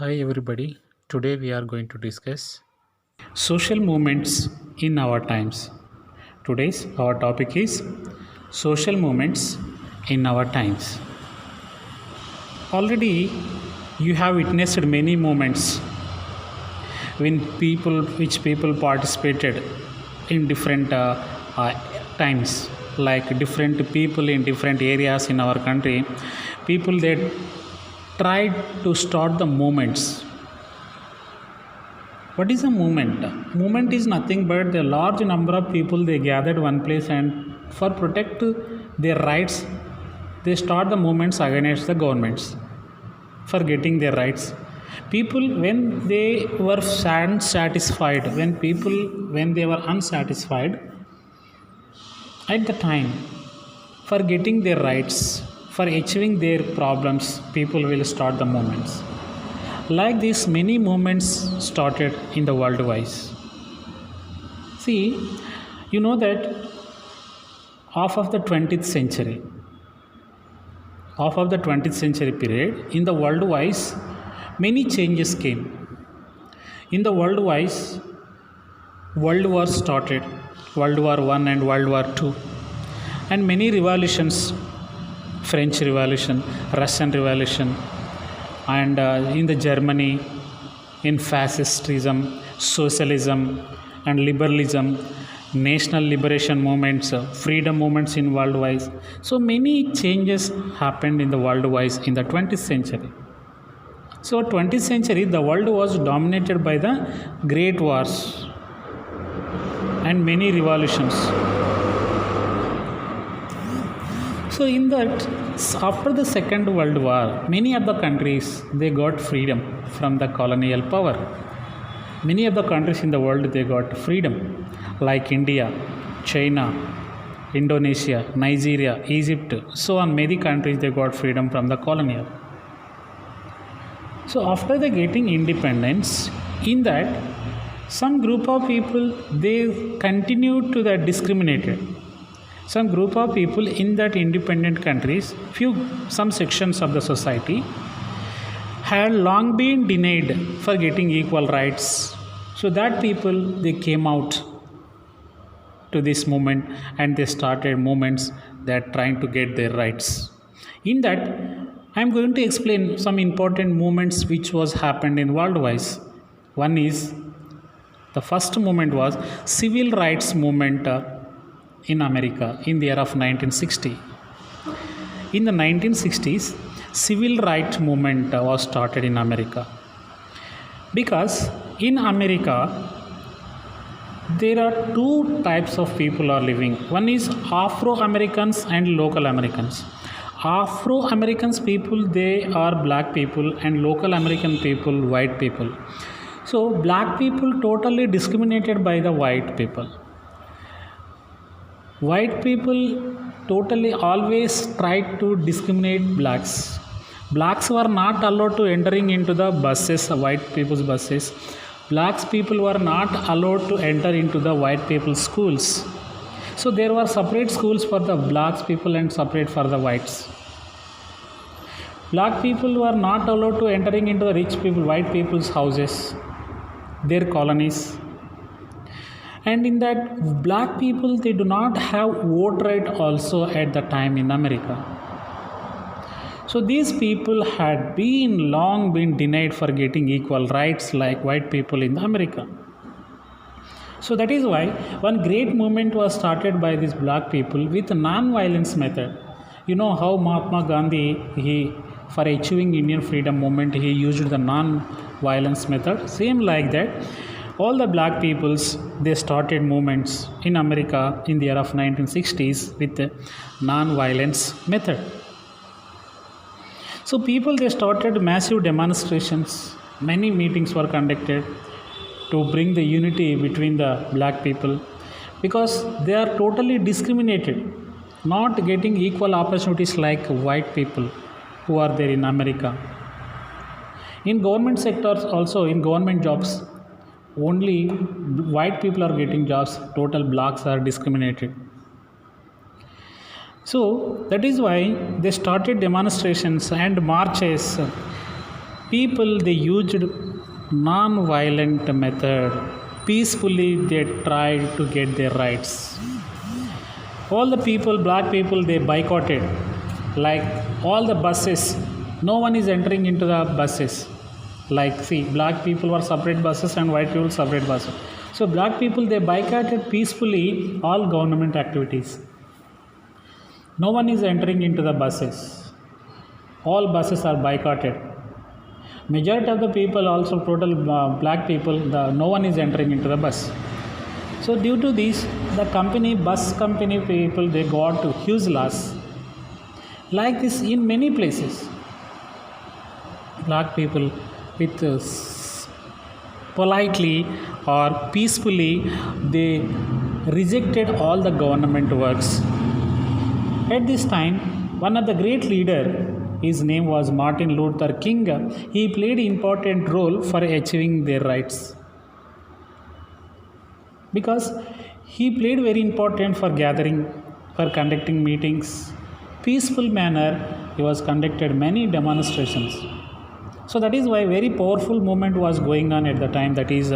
Hi everybody. Today we are going to discuss social movements in our times. Today's our topic is social movements in our times. Already you have witnessed many moments when people participated in different uh, times, like different people in different areas in our country. People that tried to start the movements. What is a movement? Movement is nothing but a large number of people they gathered one place, and for protect their rights, they start the movements against the governments for getting their rights. People when they were unsatisfied, when they were unsatisfied at the time for getting their rights, for achieving their problems, people will start the movements. Like this, many movements started in the world wise. See, you know that half of the 20th century, half of the 20th century period, in the world wise, many changes came. In the world wise, World War started, World War One and World War Two, and many revolutions, French Revolution, Russian Revolution, and in the Germany, in fascism, socialism, and liberalism, national liberation movements, freedom movements in worldwide. So many changes happened in the worldwide in the 20th century. So 20th century, the world was dominated by the great wars and many revolutions. So in that, after the Second World War, many of the countries they got freedom from the colonial power. Many of the countries in the world they got freedom, like India, China, Indonesia, Nigeria, Egypt, so on. Many countries they got freedom from the colonial. So after the getting independence, in that some group of people they continued to the discriminated. Some group of people in that independent countries, some sections of the society had long been denied for getting equal rights. So that people they came out to this movement and they started movements that trying to get their rights. In that, I am going to explain some important movements which was happened in worldwide. One is the first movement was civil rights movement in America in the year of 1960. In the 1960s, civil rights movement was started in America. Because in America, there are two types of people are living. One is Afro-Americans and local Americans. Afro-Americans people, they are black people, and local American people, white people. So black people totally discriminated by the white people. White people totally always tried to discriminate blacks. Blacks were not allowed to entering into the buses, white people's buses. Blacks people were not allowed to enter into the white people's schools. So there were separate schools for the blacks people and separate for the whites. Black people were not allowed to entering into the rich people, white people's houses, their colonies. And in that, black people they do not have vote right also at the time in America. So these people had been long been denied for getting equal rights like white people in America. So that is why one great movement was started by these black people with a non-violence method. You know how Mahatma Gandhi, he for achieving Indian freedom movement, he used the non-violence method. Same like that, all the black peoples they started movements in America in the year of 1960s with the non-violence method. So people they started massive demonstrations. Many meetings were conducted to bring the unity between the black people, because they are totally discriminated, not getting equal opportunities like white people who are there in America. In government sectors also, in government jobs, only white people are getting jobs, total blacks are discriminated. So that is why they started demonstrations and marches People they used non-violent method. Peacefully they tried to get their rights. All the people, black people, they boycotted. Like all the buses, no one is entering into the buses. Like see, black people were separate buses and white people separate buses. So black people they boycotted peacefully all government activities. No one is entering into the buses. All buses are boycotted. Majority of the people also total black people, no one is entering into the bus. So due to this, the bus company people, they got huge loss. Like this in many places, black people with politely or peacefully, they rejected all the government works. At this time, one of the great leader, his name was Martin Luther King. He played an important role for achieving their rights. Because he played very important for gathering, for conducting meetings. Peaceful manner, he was conducted many demonstrations. So that is why very powerful movement was going on at the time, that is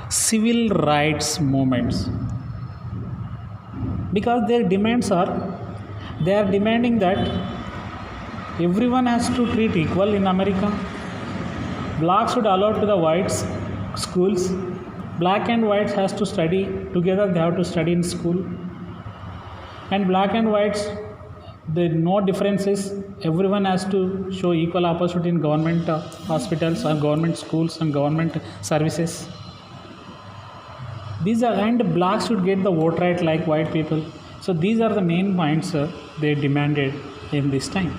civil rights movements. Because their demands are, they are demanding that everyone has to treat equal in America. Blacks should allow to the whites schools. Black and whites has to study together. They have to study in school. And black and whites, there no differences. Everyone has to show equal opportunity in government hospitals and government schools and government services. These are, and blacks should get the vote right like white people. So these are the main points they demanded in this time.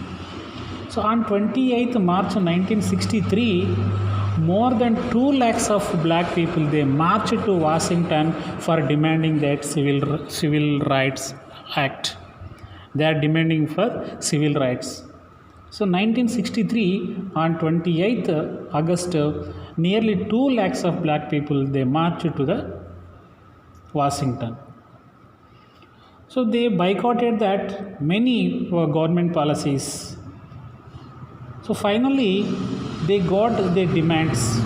So on 28th March 1963, more than 2 lakhs of black people, they marched to Washington for demanding that Civil Rights Act. They are demanding for civil rights. So 1963, on 28th August, nearly 2 lakhs of black people, they marched to the Washington. So they boycotted that many government policies. So finally, they got their demands.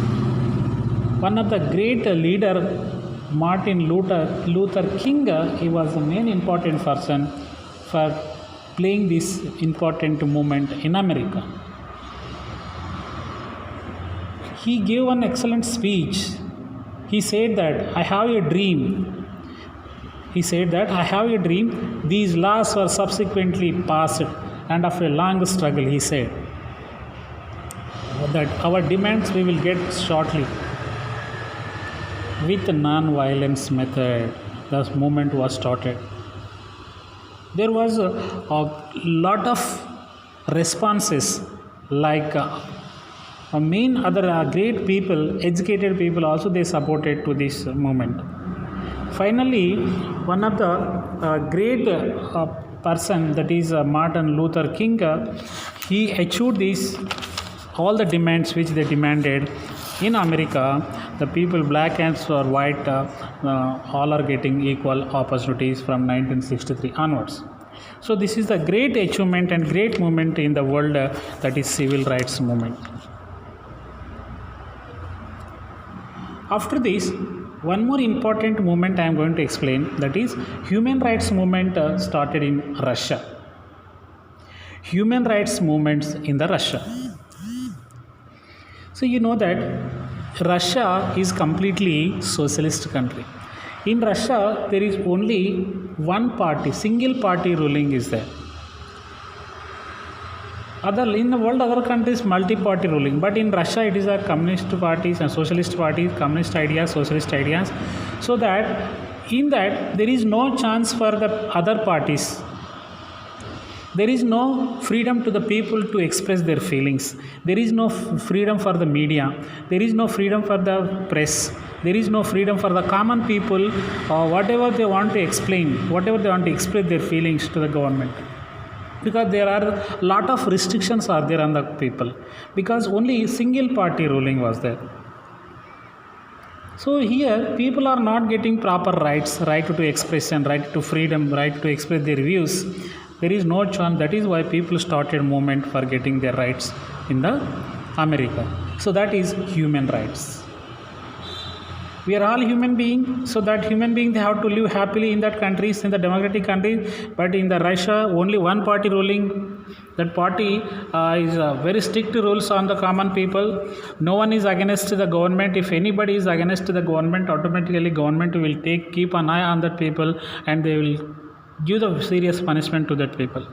One of the great leader, Martin Luther King, he was the main important person for playing this important movement in America. He gave an excellent speech. He said that I have a dream. He said that I have a dream. These laws were subsequently passed, and after a long struggle, he said that our demands we will get shortly. With non-violence method, the movement was started. There was a lot of responses, like main other great people, educated people also, they supported to this movement. Finally, one of the great person, that is Martin Luther King, he achieved this, all the demands which they demanded in America. The people, black and white, all are getting equal opportunities from 1963 onwards. So this is the great achievement and great movement in the world, that is civil rights movement. After this, one more important movement I am going to explain, that is human rights movement started in Russia. Human rights movements in the Russia. So you know that Russia is completely socialist country. In Russia, there is only one party, single party ruling is there. In the world, other countries, multi-party ruling. But in Russia, it is a communist parties and socialist parties, communist ideas, socialist ideas. So that in that, there is no chance for the other parties. There is no freedom to the people to express their feelings. There is no freedom for the media. There is no freedom for the press. There is no freedom for the common people, whatever they want to explain, whatever they want to express their feelings to the government. Because there are a lot of restrictions are there on the people. Because only single party ruling was there. So here, people are not getting proper rights, right to expression, right to freedom, right to express their views. There is no chance. That is why people started movement for getting their rights in the America. So that is human rights. We are all human beings, so that human beings they have to live happily in that countries, in the democratic countries. But in the Russia, only one party ruling. That party is very strict rules on the common people. No one is against the government. If anybody is against the government, automatically government will keep an eye on that people, and they will give the serious punishment to that people.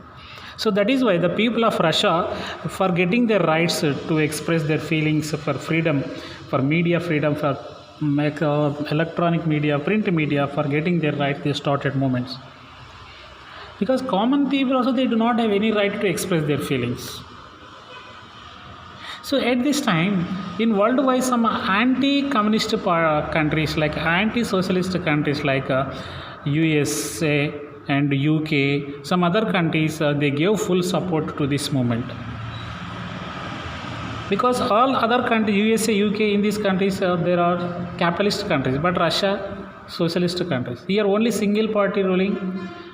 So that is why the people of Russia, for getting their rights to express their feelings, for freedom, for media freedom, for electronic media, print media, for getting their rights, they started movements. Because common people also, they do not have any right to express their feelings. So at this time, in worldwide, some anti-communist countries, like anti-socialist countries like USA and UK, some other countries, they gave full support to this movement. Because all other countries, USA, UK, in these countries, there are capitalist countries, but Russia, socialist countries. Here only single party ruling,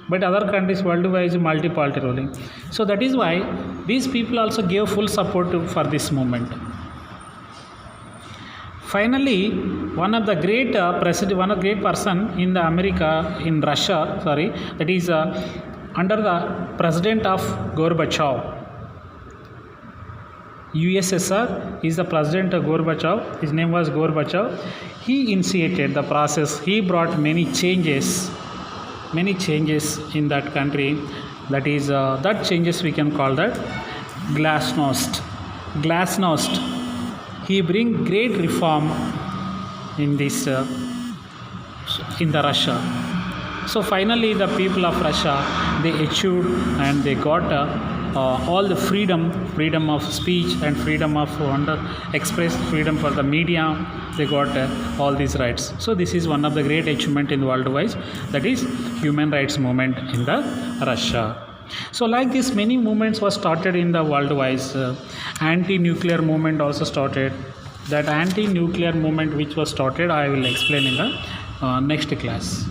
but other countries worldwide is multi-party ruling. So that is why these people also gave full support for this movement. Finally, one of the great person in the America, in Russia, that is under the president of Gorbachev. USSR is the president of Gorbachev. His name was Gorbachev. He initiated the process. He brought many changes in that country. That is that changes we can call that glasnost. He bring great reform in this in the Russia. So finally, the people of Russia, they achieved and they got all the freedom of speech and freedom of express, freedom for the media. They got all these rights. So this is one of the great achievement in the worldwide, that is human rights movement in the Russia. So like this, many movements were started in the worldwide. Anti-nuclear movement also started. That anti-nuclear movement which was started, I will explain in the next class.